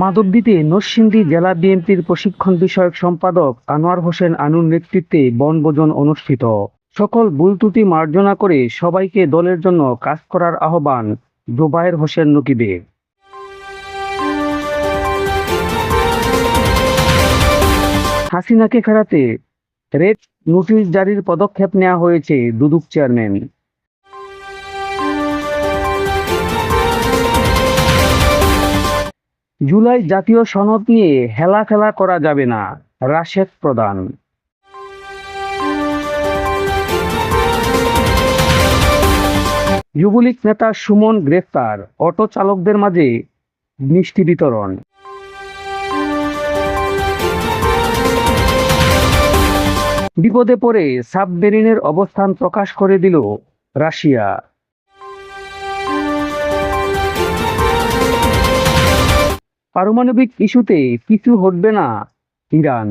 মাধবদীতে নরসিংদী জেলা বিএনপির প্রশিক্ষণ বিষয়ক সম্পাদক আনোয়ার হোসেন আনুর নেতৃত্বে বনভোজন অনুষ্ঠিত। সকল ভুল ত্রুটি মার্জনা করে সবাইকে দলের জন্য কাজ করার আহ্বান জোবায়ের হোসেন নকিবের। হাসিনাকে ফেরাতে রেড নোটিশ জারির পদক্ষেপ নেওয়া হয়েছে দুদক চেয়ারম্যান। জুলাই জাতীয় সনদ নিয়ে হেলাফেলা করা যাবে না, রাশেদ প্রধান। যুবলীগ নেতা সুমন গ্রেফতার, অটো চালকদের মাঝে মিষ্টি বিতরণ। বিপদে পড়ে সাবমেরিনের অবস্থান প্রকাশ করে দিল রাশিয়া। পারমাণবিক ইস্যুতে পিছু হটবে না ইরান।